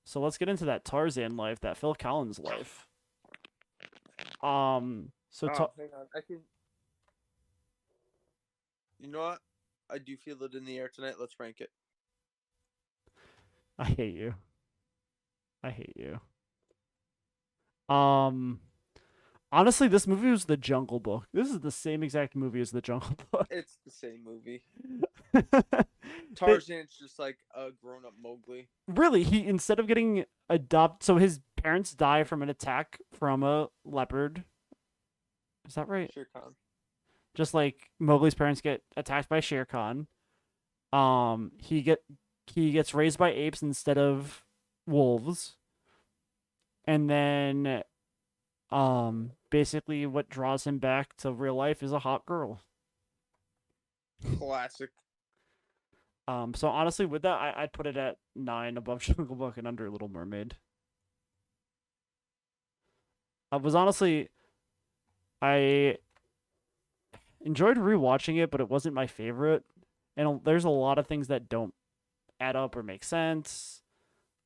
So let's get into that Tarzan life, that Phil Collins life. So Oh, hang on. I can. You know what? I do feel it in the air tonight. Let's rank it. I hate you. I hate you. Um, Honestly, this movie was the Jungle Book. This is the same exact movie as the Jungle Book. It's the same movie. They, Tarzan's just like a grown-up Mowgli. really, he instead of getting adopted, so his parents die from an attack from a leopard. Is that right? Shere Khan. Just like Mowgli's parents get attacked by Shere Khan. Um, he get he gets raised by apes instead of wolves, and then basically what draws him back to real life is a hot girl. Classic. So honestly, with that, I'd put it at 9 above Jungle Book and under Little Mermaid. I was honestly I enjoyed rewatching it, but it wasn't my favorite. And there's a lot of things that don't add up or make sense.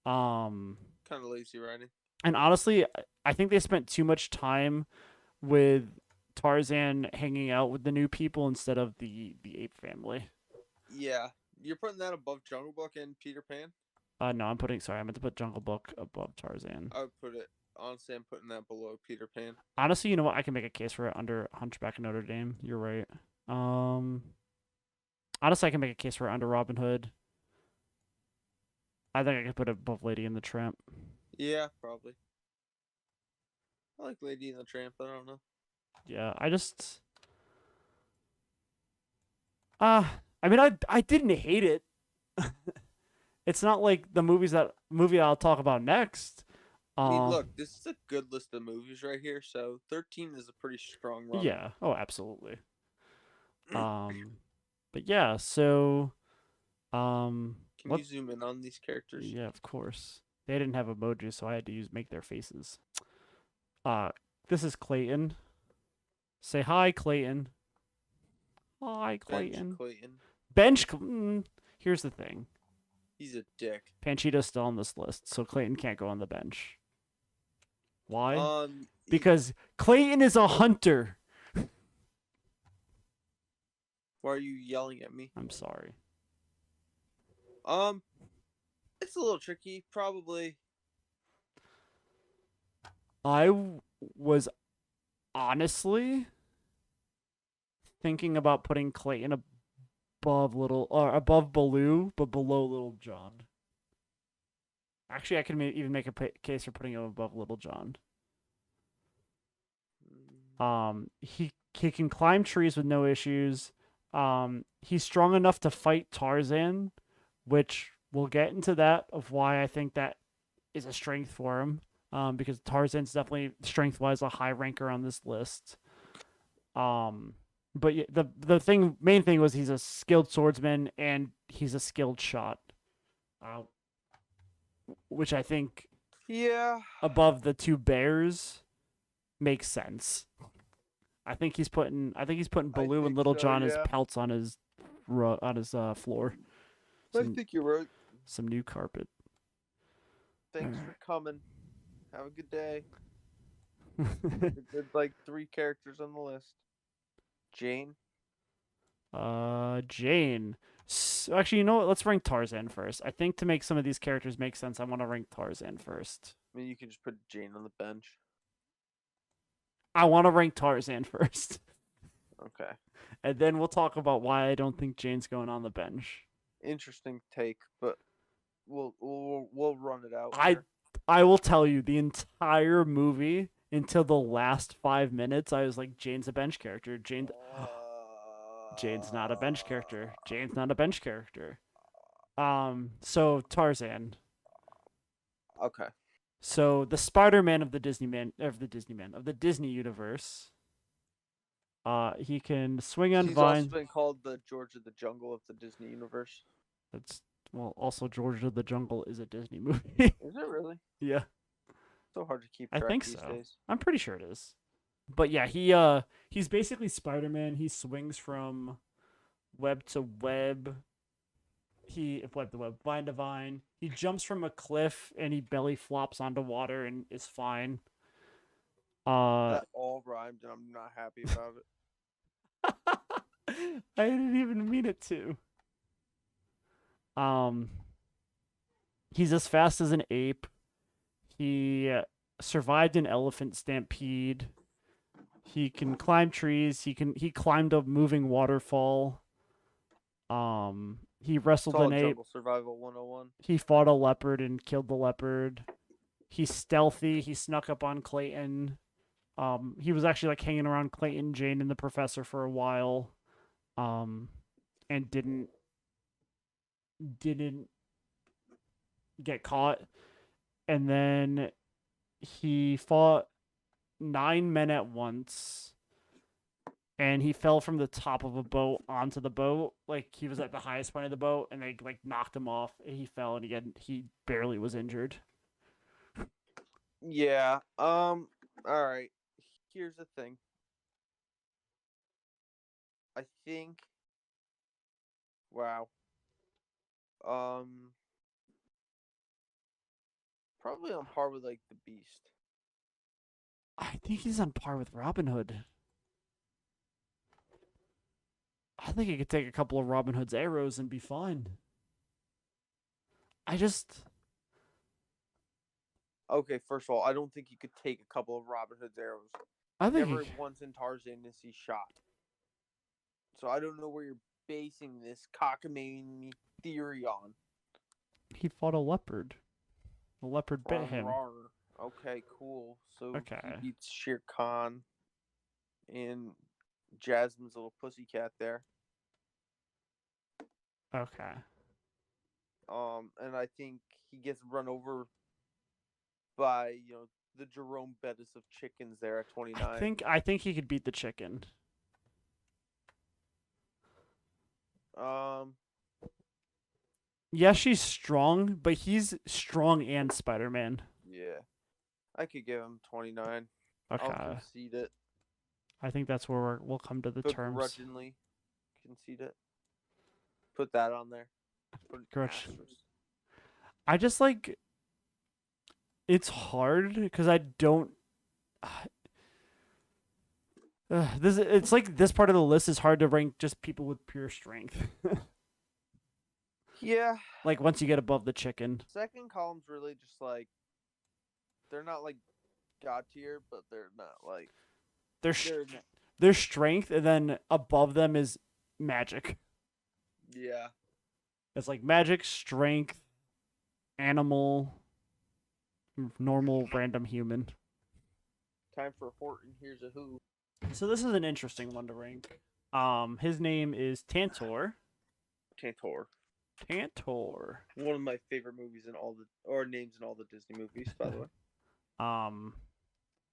Um, Kind of lazy writing. and honestly, I think they spent too much time with Tarzan hanging out with the new people instead of the ape family. Yeah. You're putting that above Jungle Book and Peter Pan? No, I meant to put Jungle Book above Tarzan. I would put it. Honestly, I'm putting that below Peter Pan. Honestly, you know what? I can make a case for it under Hunchback of Notre Dame. You're right. Um, Honestly, I can make a case for it under Robin Hood. I think I could put it above Lady and the Tramp. Yeah, probably. I like Lady and the Tramp, but I don't know. Yeah, uh I mean I didn't hate it. It's not like the movie I'll talk about next. I mean, Uh look, this is a good list of movies right here, so 13 is a pretty strong run. yeah. Oh, absolutely. Um but yeah, so Can what you zoom in on these characters? yeah, of course. They didn't have emojis, so I had to make their faces. Uh this is Clayton. Say hi, Clayton. Hi, Bench Clayton. Clayton. Here's the thing. He's a dick. Panchita's still on this list, so Clayton can't go on the bench. Why? Um, Because Clayton is a hunter. why are you yelling at me? I'm sorry. Um, it's a little tricky. Probably. I was honestly thinking about putting Clayton above Baloo, but below Little John. Actually, I can even make a case for putting him above Little John. He can climb trees with no issues. He's strong enough to fight Tarzan, which we'll get into that of why I think that is a strength for him. Because Tarzan's definitely strength wise a high ranker on this list. But the main thing was he's a skilled swordsman and he's a skilled shot, which I think Yeah. above the two bears makes sense. I think he's putting Baloo and Little John as pelts on his floor. I think you're right. Some new carpet. Thanks for coming. Have a good day. There's like 3 characters on the list. Jane. Jane. Actually, you know what? Let's rank Tarzan first. I think to make some of these characters make sense, I want to rank Tarzan first. I mean, you can just put Jane on the bench. I want to rank Tarzan first. Okay. And then we'll talk about why I don't think Jane's going on the bench. Interesting take, but we'll run it out. I will tell you the entire movie until the last 5 minutes. I was like, Jane's a bench character. Jane's not a bench character. Jane's not a bench character. So Tarzan. Okay. So the Spider-Man of the Disney universe. He can swing on He's vines. also been called the George of the Jungle of the Disney universe. That's also George of the Jungle is a Disney movie. Is it really? Yeah. So hard to keep track I think these so. days. I'm pretty sure it is. But yeah, he's basically Spider-Man. He swings from web to web. Web to web, vine to vine. He jumps from a cliff and he belly flops onto water and is fine. That all rhymed, and I'm not happy about I didn't even mean it to. Um, he's as fast as an ape. He survived an elephant stampede. He can climb trees. He climbed a moving waterfall. He it. It's wrestled all an ape. Jungle Survival 101. He fought a leopard and killed the leopard. He's stealthy. He snuck up on Clayton. He was actually like hanging around Clayton, Jane, and the professor for a while. And didn't get caught. And then he fought 9 men at once. And he fell from the top of a boat onto the boat. Like he was at the highest point of the boat, and they like knocked him off. And he fell, and he barely was injured. Yeah. All right. Here's the thing. I think. Wow. Probably on par with like the Beast. I think he's on par with Robin Hood. I think he could take a couple of Robin Hood's arrows and be fine. I just Okay, first of all, I don't think you could take a couple of Robin Hood's arrows. I think Never he, once in Tarzan is he shot. So I don't know where you're basing this cockamamie theory on. he fought a leopard. The leopard bit him. Okay, cool. So Okay. he beats Shere Khan and Jasmine's little pussycat there. Okay. And I think he gets run over by the Jerome Bettis of chickens there at 29. I think he could beat the chicken. Yeah, she's strong, but he's strong and Spider-Man. Yeah, I could give him 29. Okay. I'll concede it. I think that's where we'll come to the terms. Begrudgingly concede it. Put that on there. Grudge. I just like. It's hard because I don't. It's like this part of the list is hard to rank just people with pure strength. Yeah. Like once you get above the chicken. Second column's really just like they're not like god tier, but they're not like their strength, and then above them is magic. Yeah. It's like magic, strength, animal, normal, random human. Time for Horton. Here's a who. So this is an interesting one to rank. His name is Tantor. Tantor. One of my favorite movies in all the names in all the Disney movies, by the way.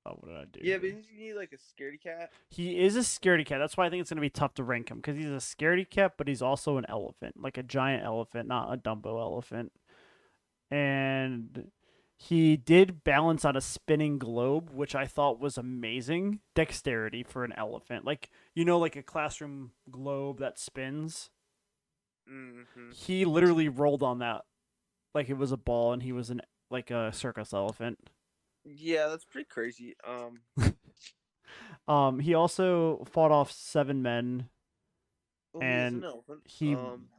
Oh, what did I do? Yeah, but isn't he like a scaredy cat? He is a scaredy cat. That's why I think it's gonna be tough to rank him because he's a scaredy cat, but he's also an elephant, like a giant elephant, not a Dumbo elephant. And he did balance on a spinning globe, which I thought was amazing. Dexterity for an elephant, like like a classroom globe that spins. Mm-hmm. He literally rolled on that like it was a ball, and he was like a circus elephant. Yeah, that's pretty crazy. He also fought off 7 men, and he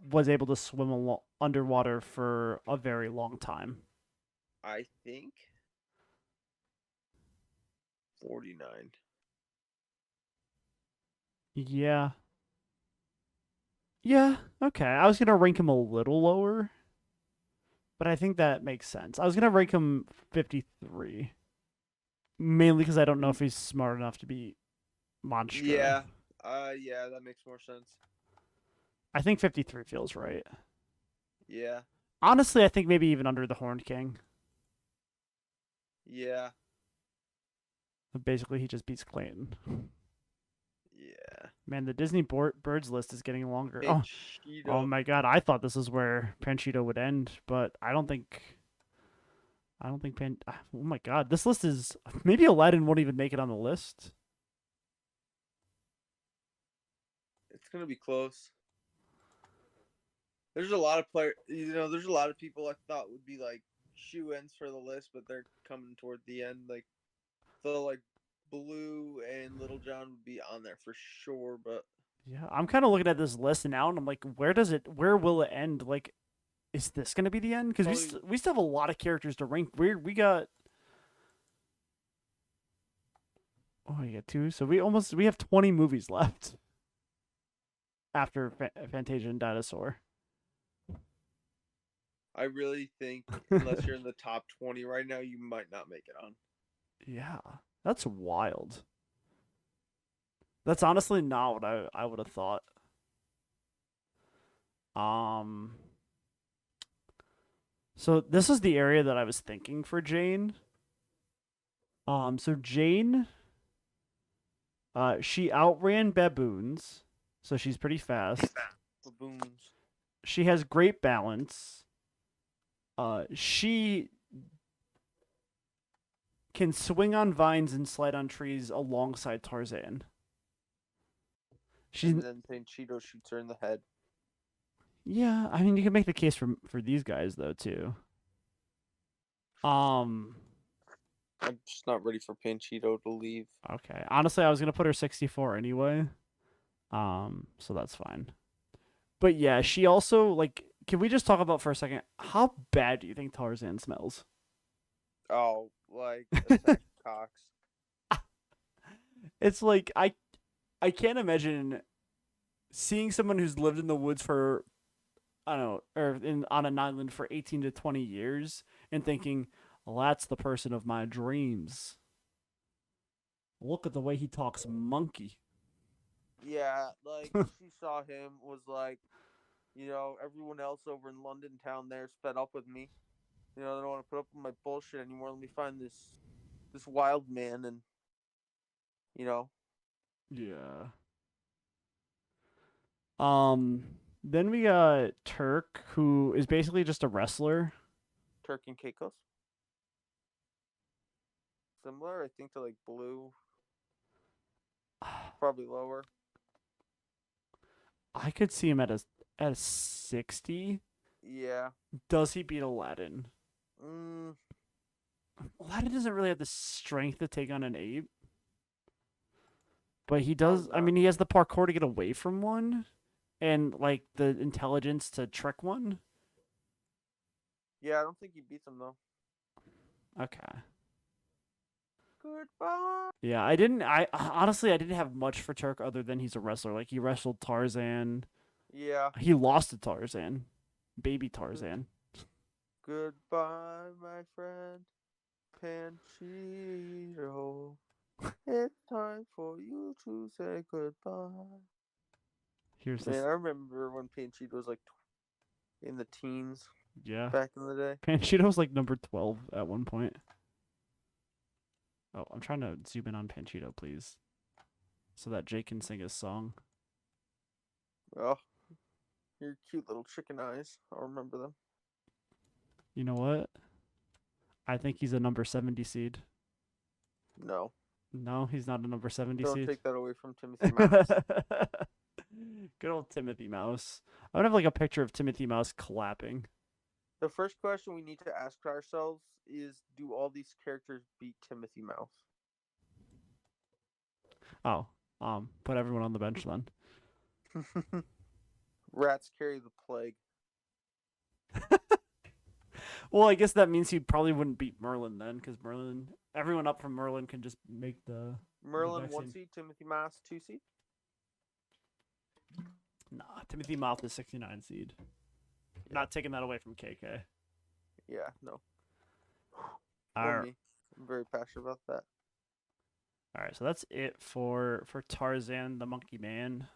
was able to swim underwater for a very long time. I think 49. Yeah. Yeah, okay. I was going to rank him a little lower, but I think that makes sense. I was going to rank him 53. Mainly because I don't know if he's smart enough to be Monstro. Yeah. Yeah, that makes more sense. I think 53 feels right. Yeah. Honestly, I think maybe even under the Horned King. Yeah. But basically, he just beats Clayton. Yeah. Man, the Disney birds list is getting longer. Panchito. Oh my god! I thought this is where Panchito would end, but I don't think. Oh my god! This list is maybe Aladdin won't even make it on the list. It's gonna be close. There's a lot of player. There's a lot of people I thought would be like shoe ins for the list, but they're coming toward the end. Like so, like Blue and Little John would be on there for sure. But Yeah, I'm kind of looking at this list now, and I'm like, where will it end? Like, is this going to be the end? Because probably we still have a lot of characters to rank. We got oh, you got two, so we have 20 movies left after Fantasia and Dinosaur. I really think unless you're in the top 20 right now, you might not make it on. Yeah, that's wild. That's honestly not what I would have thought. Um, so this is the area that I was thinking for Jane. So Jane, she outran baboons, so she's pretty fast. Baboons. She has great balance. She can swing on vines and slide on trees alongside Tarzan. She's And then Panchito shoots her in the head. yeah. I mean, you can make the case for these guys though too. Um. I'm just not ready for Panchito to leave. Okay. Honestly, I was gonna put her 64 anyway. So that's fine. But yeah, she also like. Can we just talk about for a second how bad do you think Tarzan smells? Oh, like a sack of cocks. It's like I can't imagine seeing someone who's lived in the woods for I don't know, or on an island for 18 to 20 years and thinking, well, that's the person of my dreams. Look at the way he talks monkey. Yeah, like she saw him, was like, everyone else over in London town there's fed up with me. They don't want to put up with my bullshit anymore. Let me find this wild man and you know, Yeah. Um then we got Turk, who is basically just a wrestler. Turk and Caicos. Similar, I think, to like Blue, probably lower. I could see him at a 60. Yeah. Does he beat Aladdin? Mm, Aladdin doesn't really have the strength to take on an ape. But he probably does. I not. mean, he has the parkour to get away from one, and like the intelligence to trick one. Yeah, I don't think he beats him though. Okay. Goodbye. Yeah, I didn't. I honestly, I didn't have much for Turk other than he's a wrestler. Like he wrestled Tarzan. Yeah. He lost to Tarzan, baby Good, Tarzan. goodbye, my friend Panchito. It's time for you to say goodbye. Here's Man, this. I remember when Panchito was like in the teens Yeah, back in the day. Panchito's like number 12 at one point. Oh, I'm trying to zoom in on Panchito, please, so that Jake can sing his song. Oh, your cute little chicken eyes. I'll remember them. You know what? I think he's a number 70 seed. No, No, he's not a number 70 don't seed. take that away from Timothy Mouse. Good old Timothy Mouse. I would have like a picture of Timothy Mouse clapping. The first question we need to ask ourselves is: do all these characters beat Timothy Mouse? Oh, put everyone on the bench then. Rats carry the plague. Well, I guess that means he probably wouldn't beat Merlin then, because Merlin, everyone up from Merlin can just make the Merlin one vaccine. seed, Timothy Mouse 2 seed. Nah, Timothy Mouse is 69 seed. Not taking that away from KK. Yeah, no. All Or right. me. I'm very passionate about that. All right, so that's it for Tarzan the Monkey Man.